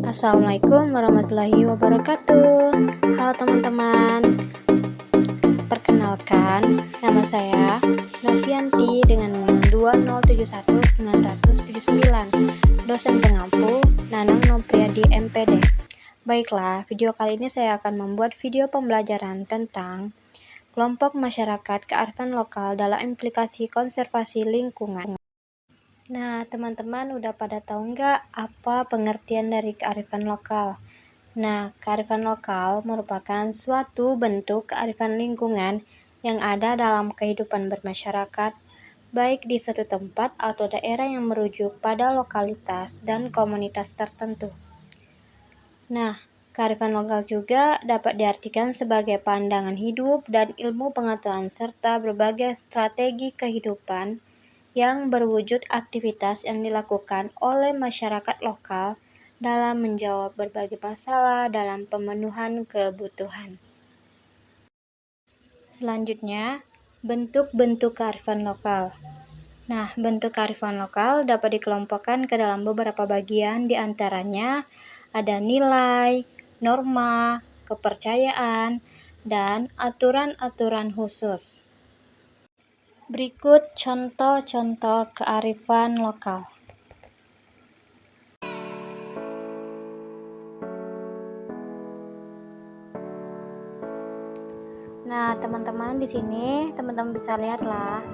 Assalamualaikum warahmatullahi wabarakatuh. Halo teman-teman, perkenalkan nama saya Novianti dengan NIM 2071979, dosen pengampu Nanang Nopriadi MPD. Baiklah, video kali ini saya akan membuat video pembelajaran tentang kelompok masyarakat kearifan lokal dalam implikasi konservasi lingkungan. Nah, teman-teman udah pada tahu nggak apa pengertian dari kearifan lokal? Nah, kearifan lokal merupakan suatu bentuk kearifan lingkungan yang ada dalam kehidupan bermasyarakat, baik di suatu tempat atau daerah yang merujuk pada lokalitas dan komunitas tertentu. Nah, kearifan lokal juga dapat diartikan sebagai pandangan hidup dan ilmu pengetahuan serta berbagai strategi kehidupan yang berwujud aktivitas yang dilakukan oleh masyarakat lokal dalam menjawab berbagai masalah dalam pemenuhan kebutuhan. Selanjutnya, bentuk-bentuk kearifan lokal. Nah, bentuk kearifan lokal dapat dikelompokkan ke dalam beberapa bagian, diantaranya ada nilai, norma, kepercayaan, dan aturan-aturan khusus. Berikut contoh-contoh kearifan lokal. Nah, teman-teman di sini teman-teman bisa lihatlah.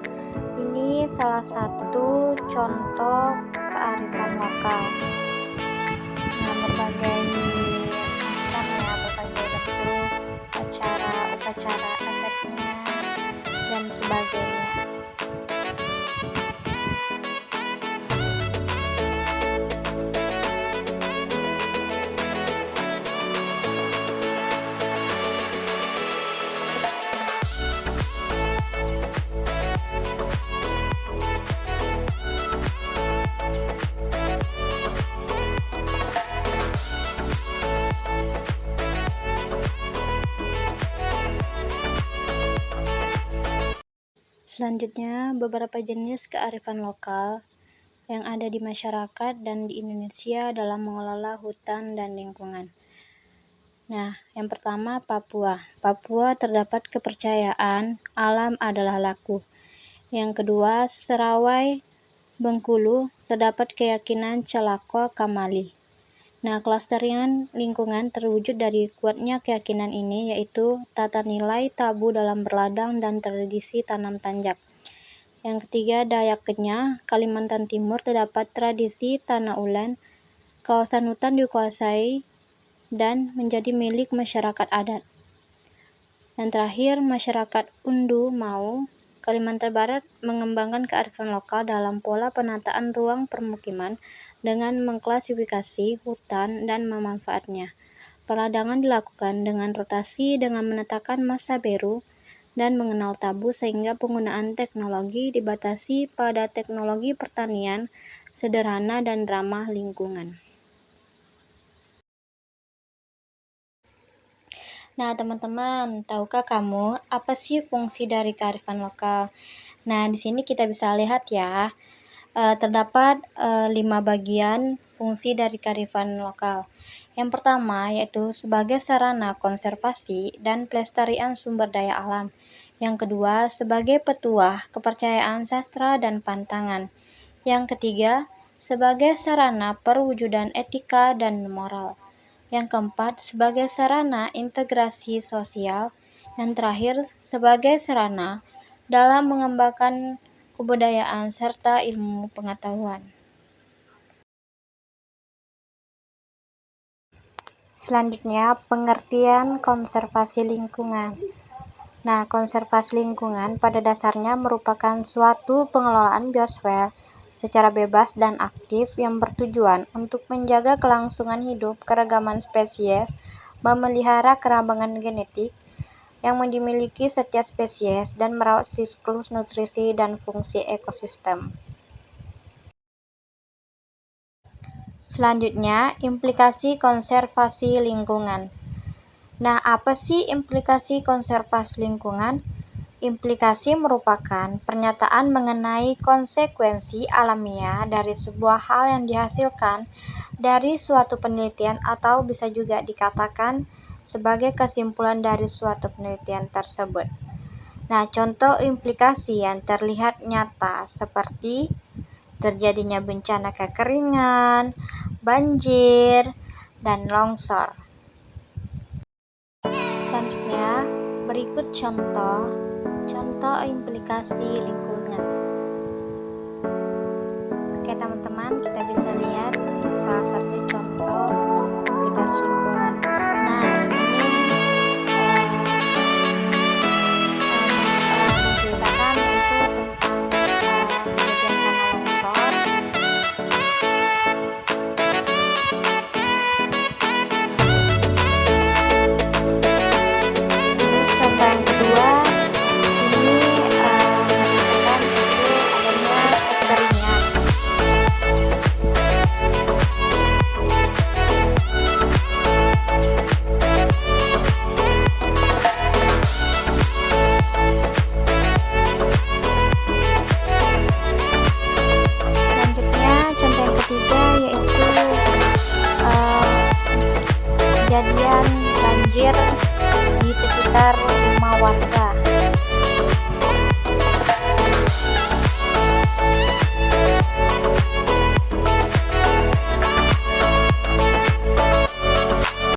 Ini salah satu contoh kearifan lokal. Nah, berbagai macam ya, berbagai bentuk upacara adatnya dan sebagainya. Selanjutnya, beberapa jenis kearifan lokal yang ada di masyarakat dan di Indonesia dalam mengelola hutan dan lingkungan. Nah, yang pertama Papua. Papua terdapat kepercayaan alam adalah laku. Yang kedua, Serawai, Bengkulu terdapat keyakinan Calako Kamali. Nah, kelestarian lingkungan terwujud dari kuatnya keyakinan ini, yaitu tata nilai tabu dalam berladang dan tradisi tanam tanjak. Yang ketiga, Dayak Kenya, Kalimantan Timur terdapat tradisi tanah ulen, kawasan hutan dikuasai dan menjadi milik masyarakat adat. Yang terakhir, masyarakat Undu Mau, Kalimantan Barat mengembangkan kearifan lokal dalam pola penataan ruang permukiman dengan mengklasifikasi hutan dan memanfaatnya. Peladangan dilakukan dengan rotasi dengan menetapkan masa baru dan mengenal tabu sehingga penggunaan teknologi dibatasi pada teknologi pertanian sederhana dan ramah lingkungan. Nah, teman-teman, tahukah kamu apa sih fungsi dari kearifan lokal? Nah, di sini kita bisa lihat ya, terdapat 5 bagian fungsi dari kearifan lokal. Yang pertama yaitu sebagai sarana konservasi dan pelestarian sumber daya alam. Yang kedua, sebagai petuah kepercayaan sastra dan pantangan. Yang ketiga, sebagai sarana perwujudan etika dan moral. Yang keempat, sebagai sarana integrasi sosial. Yang terakhir, sebagai sarana dalam mengembangkan kebudayaan serta ilmu pengetahuan. Selanjutnya, pengertian konservasi lingkungan. Nah, konservasi lingkungan pada dasarnya merupakan suatu pengelolaan biosfer secara bebas dan aktif yang bertujuan untuk menjaga kelangsungan hidup keragaman spesies, memelihara kerambangan genetik yang dimiliki setiap spesies, dan merawat siklus nutrisi dan fungsi ekosistem. Selanjutnya, implikasi konservasi lingkungan. Nah, apa sih implikasi konservasi lingkungan? Implikasi merupakan pernyataan mengenai konsekuensi alamiah dari sebuah hal yang dihasilkan dari suatu penelitian atau bisa juga dikatakan sebagai kesimpulan dari suatu penelitian tersebut. Nah, contoh implikasi yang terlihat nyata seperti terjadinya bencana kekeringan, banjir, dan longsor. Selanjutnya, berikut contoh implikasi lingkungan. Oke teman-teman, kita bisa lihat salah satu contoh implikasi lingkungan. Nah, ini menceritakan itu tentang kejadian tanah longsor. Terus contoh yang kedua, ini menceritakan itu adanya kekeringan. Kejadian banjir di sekitar rumah warga.